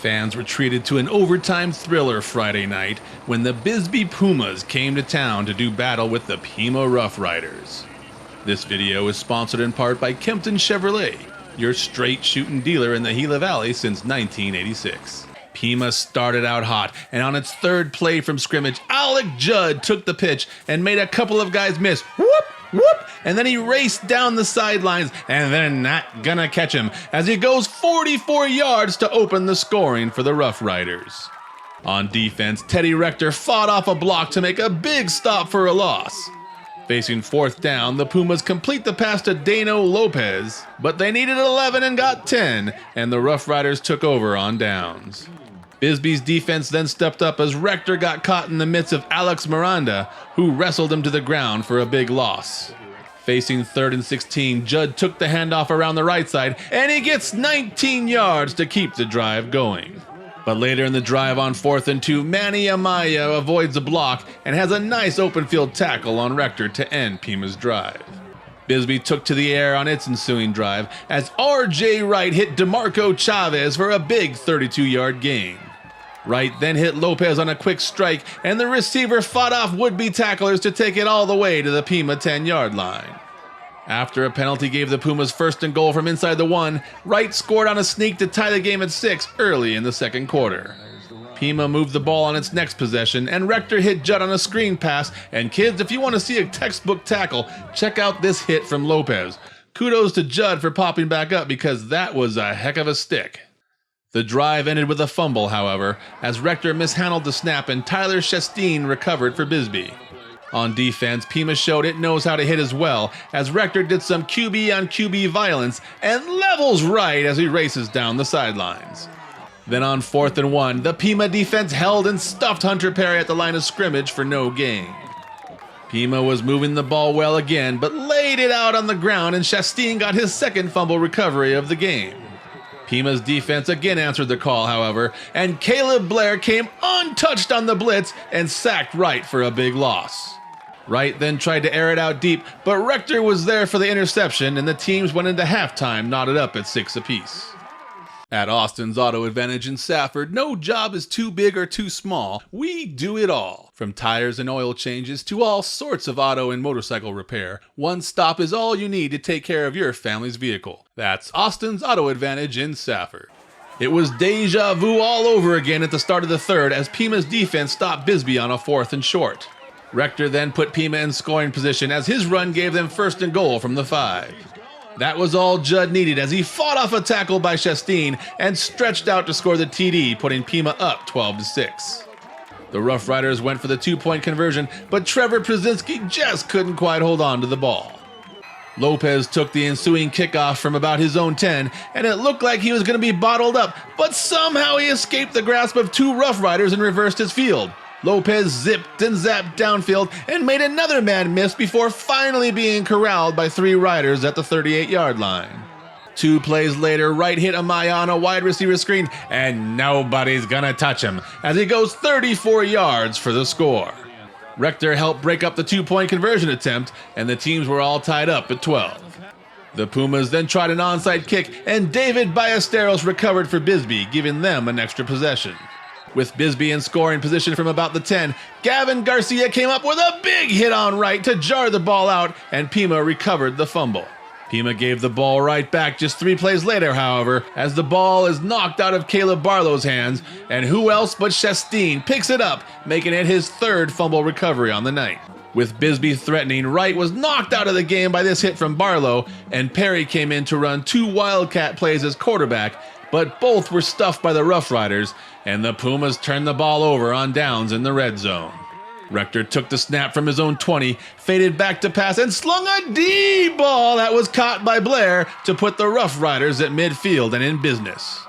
Fans were treated to an overtime thriller Friday night when the Bisbee Pumas came to town to do battle with the Pima Rough Riders. This video is sponsored in part by Kempton Chevrolet, your straight shooting dealer in the Gila Valley since 1986. Pima started out hot, and on its third play from scrimmage, Alec Judd took the pitch and made a couple of guys miss. Whoop! Whoop! And then he raced down the sidelines, and they're not gonna catch him as he goes 44 yards to open the scoring for the Rough Riders. On defense, Teddy Rector fought off a block to make a big stop for a loss. Facing fourth down, the Pumas complete the pass to Dano Lopez, but they needed 11 and got 10, and the Rough Riders took over on downs. Bisbee's defense then stepped up as Rector got caught in the midst of Alex Miranda, who wrestled him to the ground for a big loss. Facing 3rd and 16, Judd took the handoff around the right side, and he gets 19 yards to keep the drive going. But later in the drive on 4th and 2, Manny Amaya avoids a block and has a nice open field tackle on Rector to end Pima's drive. Bisbee took to the air on its ensuing drive as R.J. Wright hit DeMarco Chavez for a big 32-yard gain. Wright then hit Lopez on a quick strike, and the receiver fought off would-be tacklers to take it all the way to the Pima 10-yard line. After a penalty gave the Pumas 1st and goal from inside the 1, Wright scored on a sneak to tie the game at 6 early in the second quarter. Pima moved the ball on its next possession, and Rector hit Judd on a screen pass, and kids, if you want to see a textbook tackle, check out this hit from Lopez. Kudos to Judd for popping back up because that was a heck of a stick. The drive ended with a fumble, however, as Rector mishandled the snap and Tyler Chasteen recovered for Bisbee. On defense, Pima showed it knows how to hit as well, as Rector did some QB on QB violence and levels Wright as he races down the sidelines. Then on 4th and 1, the Pima defense held and stuffed Hunter Perry at the line of scrimmage for no gain. Pima was moving the ball well again, but laid it out on the ground, and Chasteen got his second fumble recovery of the game. Pima's defense again answered the call, however, and Caleb Blair came untouched on the blitz and sacked Wright for a big loss. Wright then tried to air it out deep, but Rector was there for the interception, and the teams went into halftime knotted up at 6 apiece. At Austin's Auto Advantage in Safford, no job is too big or too small. We do it all. From tires and oil changes to all sorts of auto and motorcycle repair, one stop is all you need to take care of your family's vehicle. That's Austin's Auto Advantage in Safford. It was deja vu all over again at the start of the third as Pima's defense stopped Bisbee on a 4th and short. Rector then put Pima in scoring position as his run gave them 1st and goal from the 5. That was all Judd needed as he fought off a tackle by Chasteen and stretched out to score the TD, putting Pima up 12-6. The Rough Riders went for the 2-point conversion, but Trevor Przinski just couldn't quite hold on to the ball. Lopez took the ensuing kickoff from about his own 10, and it looked like he was going to be bottled up, but somehow he escaped the grasp of 2 Rough Riders and reversed his field. Lopez zipped and zapped downfield and made another man miss before finally being corralled by 3 Riders at the 38-yard line. 2 plays later, Wright hit Amaya on a wide receiver screen, and nobody's gonna touch him as he goes 34 yards for the score. Rector helped break up the 2-point conversion attempt, and the teams were all tied up at 12. The Pumas then tried an onside kick, and David Ballesteros recovered for Bisbee, giving them an extra possession. With Bisbee in scoring position from about the 10, Gavin Garcia came up with a big hit on Wright to jar the ball out, and Pima recovered the fumble. Pima gave the ball right back just 3 plays later, however, as the ball is knocked out of Caleb Barlow's hands, and who else but Chasteen picks it up, making it his 3rd fumble recovery on the night. With Bisbee threatening, Wright was knocked out of the game by this hit from Barlow, and Perry came in to run 2 Wildcat plays as quarterback, but both were stuffed by the Rough Riders, and the Pumas turned the ball over on downs in the red zone. Rector took the snap from his own 20, faded back to pass, and slung a deep ball that was caught by Blair to put the Rough Riders at midfield and in business.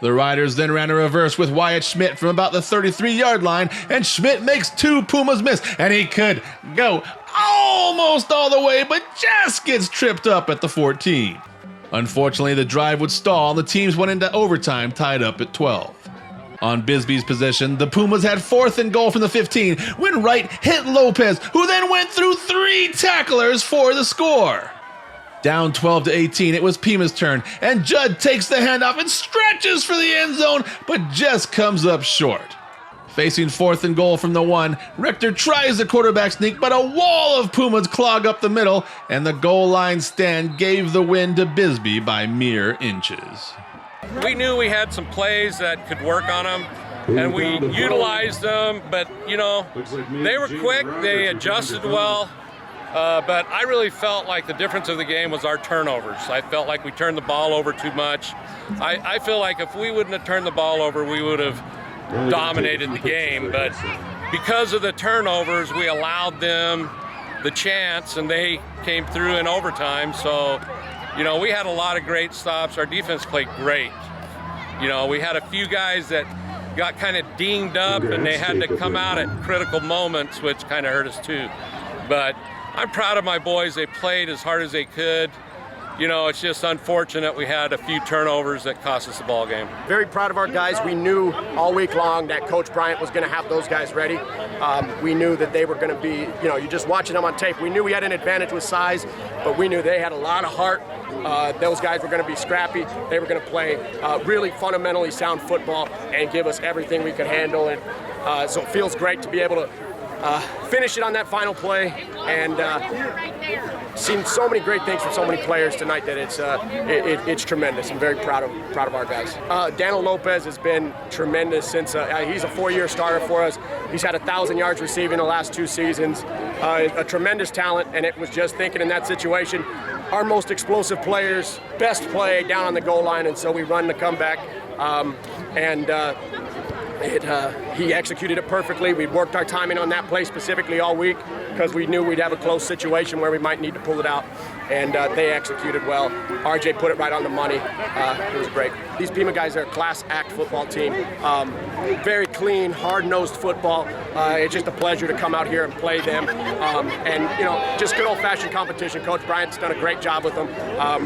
The Riders then ran a reverse with Wyatt Schmidt from about the 33-yard line, and Schmidt makes 2 Pumas miss, and he could go almost all the way, but just gets tripped up at the 14. Unfortunately, the drive would stall, and the teams went into overtime tied up at 12. On Bisbee's possession, the Pumas had 4th and goal from the 15 when Wright hit Lopez, who then went through 3 tacklers for the score. Down 12-18, it was Pima's turn, and Judd takes the handoff and stretches for the end zone, but just comes up short. Facing 4th and goal from the 1, Richter tries the quarterback sneak, but a wall of Pumas clog up the middle, and the goal line stand gave the win to Bisbee by mere inches. We knew we had some plays that could work on them, and we utilized them, but, you know, they were quick, they adjusted well, but I really felt like the difference of the game was our turnovers. I felt like we turned the ball over too much. I feel like if we wouldn't have turned the ball over, we would have dominated the game, but because of the turnovers, we allowed them the chance, and they came through in overtime. So, you know, we had a lot of great stops. Our defense played great. You know, we had a few guys that got kind of dinged up, and they had to come out at critical moments, which kind of hurt us too. But I'm proud of my boys. They played as hard as they could. You know, it's just unfortunate we had a few turnovers that cost us the ball game. Very proud of our guys. We knew all week long that Coach Bryant was going to have those guys ready. We knew that they were going to be, you know, you're just watching them on tape. We knew we had an advantage with size, but we knew they had a lot of heart. Those guys were going to be scrappy. They were going to play really fundamentally sound football and give us everything we could handle. And so it feels great to be able to finish it on that final play, and seen so many great things from so many players tonight that it's tremendous. I'm very proud of our guys. Daniel Lopez has been tremendous since he's a 4-year starter for us. He's had 1,000 yards receiving the last 2 seasons. A tremendous talent, and it was just thinking in that situation, our most explosive players, best play down on the goal line, and so we run the comeback. He executed it perfectly. We worked our timing on that play specifically all week because we knew we'd have a close situation where we might need to pull it out, and they executed well. RJ put it right on the money. It was great. These Pima guys are a class act football team. Very clean, hard-nosed football. It's just a pleasure to come out here and play them. And, you know, just good old-fashioned competition. Coach Bryant's done a great job with them.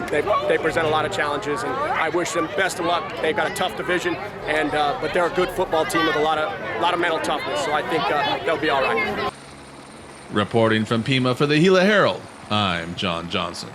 They present a lot of challenges, and I wish them best of luck. They've got a tough division, and but they're a good football team with a lot of mental toughness, so I think they'll be all right. Reporting from Pima for the Gila Herald, I'm John Johnson.